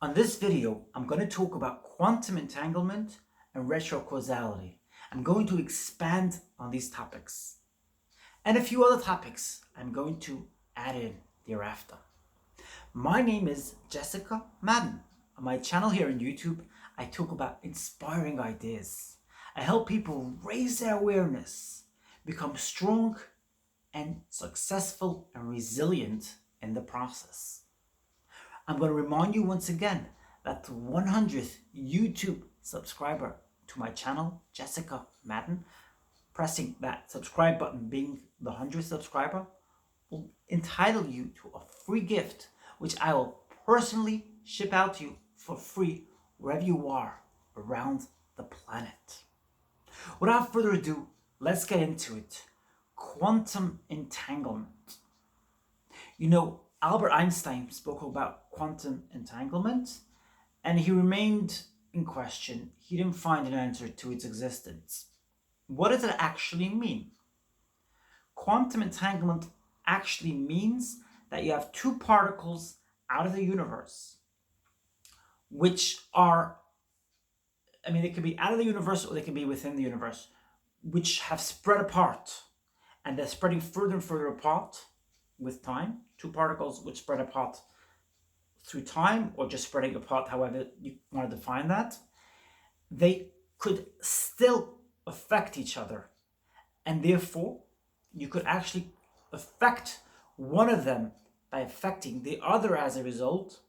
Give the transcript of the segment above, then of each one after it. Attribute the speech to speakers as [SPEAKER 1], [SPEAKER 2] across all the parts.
[SPEAKER 1] On this video, I'm going to talk about quantum entanglement and retrocausality. I'm going to expand on these topics and a few other topics I'm going to add in thereafter. My name is Maden. On my channel here on YouTube, I talk about inspiring ideas. I help people raise their awareness, become strong and successful and resilient in the process. I'm going to remind you once again that the 100th YouTube subscriber to my channel, Maden, pressing that subscribe button, being the 100th subscriber, will entitle you to a free gift, which I will personally ship out to you for free wherever you are around the planet. Without further ado, let's get into it. Quantum entanglement. Albert Einstein spoke about quantum entanglement, and he remained in question. He didn't find an answer to its existence. What does it actually mean? Quantum entanglement actually means that you have two particles out of the universe, which are, they can be out of the universe or they can be within the universe, which have spread apart, and they're spreading further and further apart with time. Two particles which spread apart through time or just spreading apart, however you want to define that. They could still affect each other, and therefore you could actually affect one of them by affecting the other as a result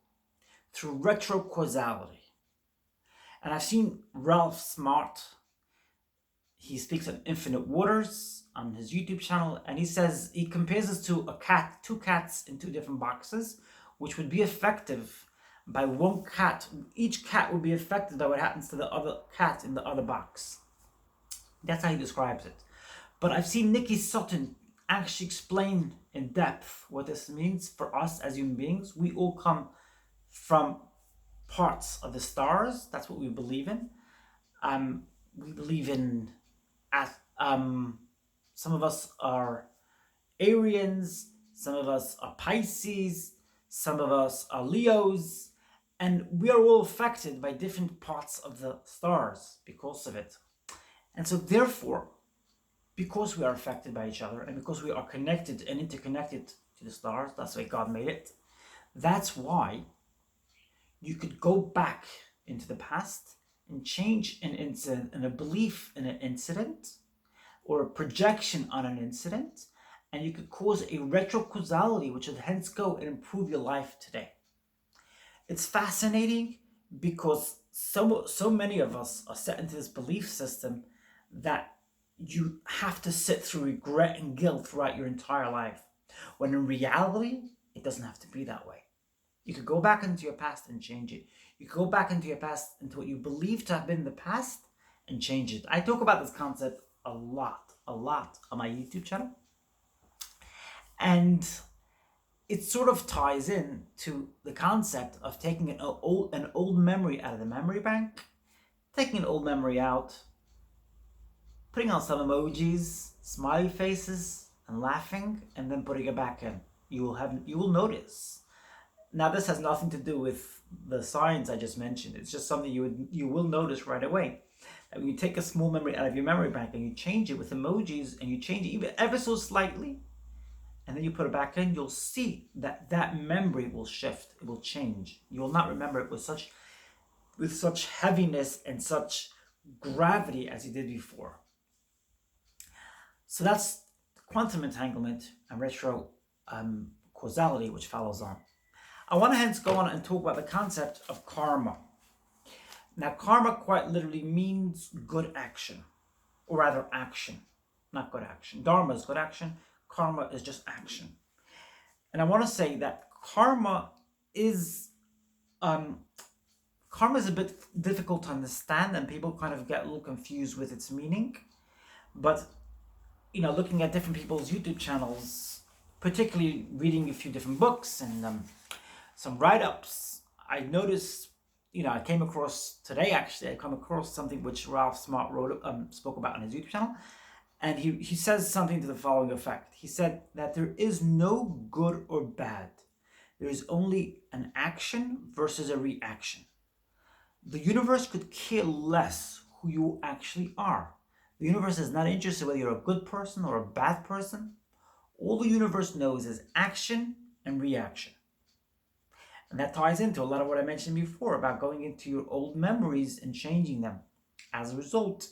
[SPEAKER 1] through retrocausality. And I've seen Ralph Smart, he speaks on infinite waters on his YouTube channel, and he says, he compares this to a cat, two cats in two different boxes, which would be effective by one cat. Each cat would be affected by what happens to the other cat in the other box. That's how he describes it. But I've seen Nikki Sutton actually explain in depth what this means for us as human beings. We all come from parts of the stars. That's what we believe in. We believe in some of us are Arians, some of us are Pisces, some of us are Leos, and we are all affected by different parts of the stars because of it. And so therefore, because we are affected by each other and because we are connected and interconnected to the stars, that's why God made it, that's why you could go back into the past and change an incident and a belief in an incident or a projection on an incident, and you could cause a retrocausality, which would hence go and improve your life today. It's fascinating because so many of us are set into this belief system that you have to sit through regret and guilt throughout your entire life, when in reality, it doesn't have to be that way. You could go back into your past and change it. You could go back into your past, into what you believe to have been the past, and change it. I talk about this concept a lot on my YouTube channel. And it sort of ties in to the concept of taking an old memory out of the memory bank, taking an old memory out, putting on some emojis, smiley faces, and laughing, and then putting it back in. You will notice. Now, this has nothing to do with the signs I just mentioned. It's just something you will notice right away. That when you take a small memory out of your memory bank and you change it with emojis, and you change it even ever so slightly, and then you put it back in, you'll see that that memory will shift. It will change. You will not remember it with such heaviness and such gravity as you did before. So that's quantum entanglement and retro causality, which follows on. I want to hence go on and talk about the concept of karma. Now, karma quite literally means good action, or rather action, not good action. Dharma is good action, karma is just action. And I want to say that karma is a bit difficult to understand, and people kind of get a little confused with its meaning. But, looking at different people's YouTube channels, particularly reading a few different books and some write-ups, I noticed, I came across something which Ralph Smart spoke about on his YouTube channel, and he says something to the following effect. He said that there is no good or bad. There is only an action versus a reaction. The universe could care less who you actually are. The universe is not interested whether you're a good person or a bad person. All the universe knows is action and reaction. And that ties into a lot of what I mentioned before about going into your old memories and changing them. As a result,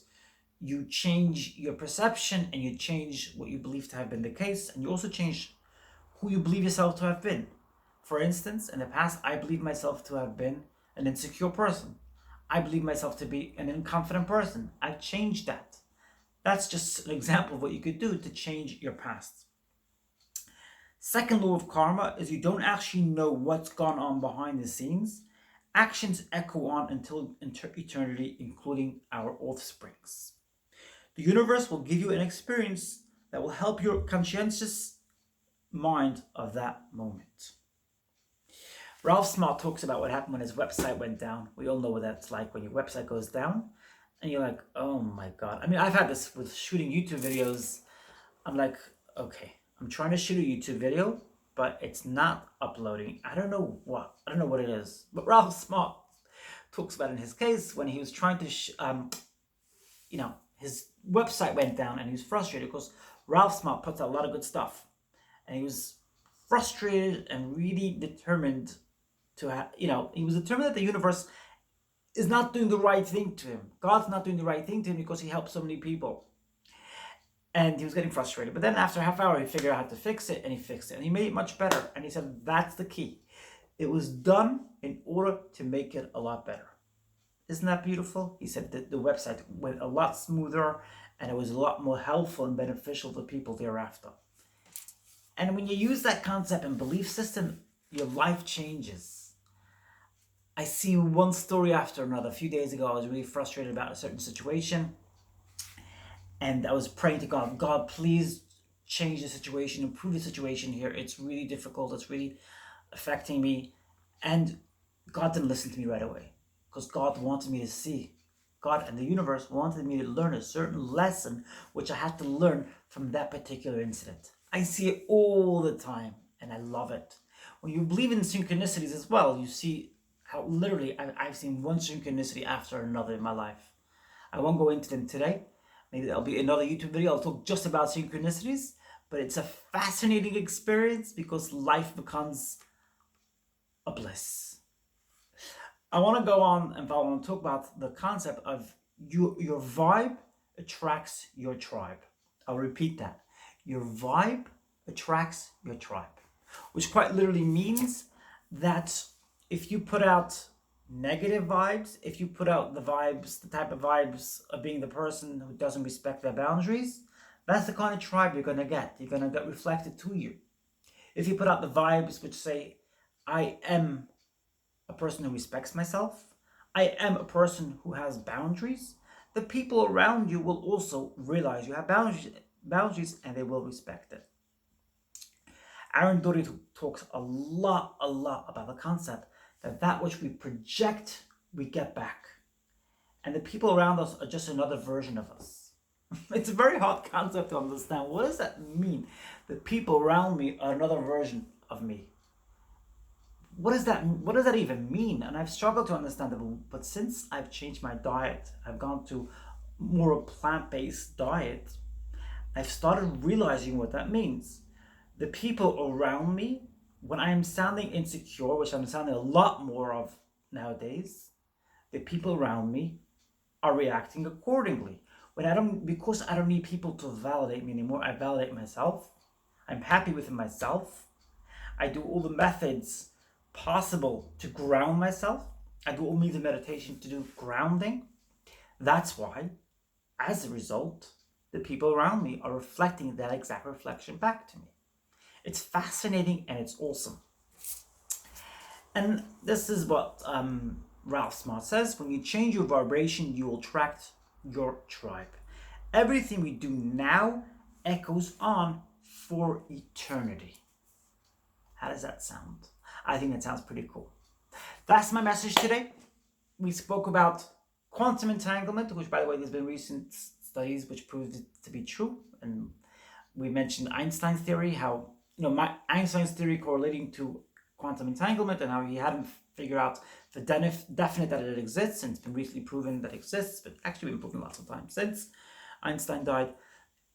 [SPEAKER 1] you change your perception and you change what you believe to have been the case, and you also change who you believe yourself to have been. For instance, in the past, I believed myself to have been an insecure person. I believe myself to be an inconfident person. I've changed that. That's just an example of what you could do to change your past. Second law of karma is you don't actually know what's gone on behind the scenes. Actions echo on until eternity, including our offsprings. The universe will give you an experience that will help your conscientious mind of that moment. Ralph Smart talks about what happened when his website went down. We all know what that's like when your website goes down and you're like, oh my God. I mean, I've had this with shooting YouTube videos. I'm like, okay, I'm trying to shoot a YouTube video, but it's not uploading. I don't know what it is. But Ralph Smart talks about in his case when he was trying to, his website went down and he was frustrated because Ralph Smart puts out a lot of good stuff. And he was frustrated and really determined to have, he was determined that the universe is not doing the right thing to him. God's not doing the right thing to him because he helps so many people. And he was getting frustrated. But then after a half hour, he figured out how to fix it, and he fixed it. And he made it much better. And he said, that's the key. It was done in order to make it a lot better. Isn't that beautiful? He said that the website went a lot smoother, and it was a lot more helpful and beneficial to people thereafter. And when you use that concept and belief system, your life changes. I see one story after another. A few days ago, I was really frustrated about a certain situation. And I was praying to God, God, please change the situation, improve the situation here. It's really difficult. It's really affecting me. And God didn't listen to me right away because God wanted me to see. God and the universe wanted me to learn a certain lesson, which I had to learn from that particular incident. I see it all the time, and I love it. When you believe in synchronicities as well, you see how literally I've seen one synchronicity after another in my life. I won't go into them today. Maybe there'll be another YouTube video. I'll talk just about synchronicities, but it's a fascinating experience because life becomes a bliss. I want to go on and I want to talk about the concept of your vibe attracts your tribe. I'll repeat that. Your vibe attracts your tribe, which quite literally means that if you put out negative vibes, if you put out the type of vibes of being the person who doesn't respect their boundaries, that's the kind of tribe you're going to get. You're going to get reflected to you. If you put out the vibes which say, I am a person who respects myself, I am a person who has boundaries, the people around you will also realize you have boundaries and they will respect it. Aaron Doherty talks a lot about the concept that which we project, we get back. And the people around us are just another version of us. It's a very hard concept to understand. What does that mean? The people around me are another version of me. What does that even mean? And I've struggled to understand it, but since I've changed my diet, I've gone to more a plant-based diet, I've started realizing what that means. The people around me, when I'm sounding insecure, which I'm sounding a lot more of nowadays, the people around me are reacting accordingly. Because I don't need people to validate me anymore, I validate myself. I'm happy with myself. I do all the methods possible to ground myself. I do all the meditation to do grounding. That's why, as a result, the people around me are reflecting that exact reflection back to me. It's fascinating and it's awesome. And this is what Ralph Smart says: when you change your vibration, you will attract your tribe. Everything we do now echoes on for eternity. How does that sound? I think that sounds pretty cool. That's my message today. We spoke about quantum entanglement, which, by the way, there's been recent studies which proved it to be true. And we mentioned Einstein's theory, how Einstein's theory correlating to quantum entanglement and how he hadn't figured out for definite that it exists, and it's been recently proven that it exists, but actually been proven lots of times since Einstein died.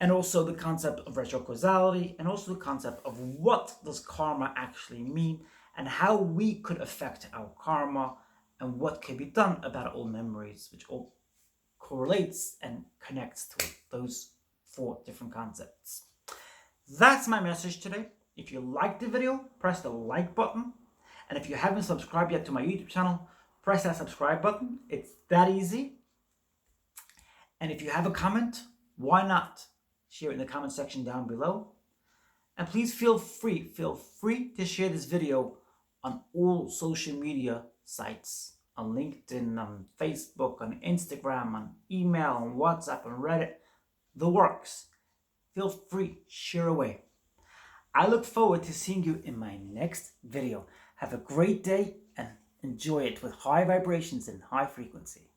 [SPEAKER 1] And also the concept of retrocausality, and also the concept of what does karma actually mean, and how we could affect our karma, and what can be done about old memories, which all correlates and connects to those 4 different concepts. That's my message today. If you liked the video, press the like button. And if you haven't subscribed yet to my YouTube channel, press that subscribe button. It's that easy. And if you have a comment, why not share it in the comment section down below. And please feel free to share this video on all social media sites, on LinkedIn, on Facebook, on Instagram, on email, on WhatsApp, on Reddit, the works. Feel free, share away. I look forward to seeing you in my next video. Have a great day and enjoy it with high vibrations and high frequency.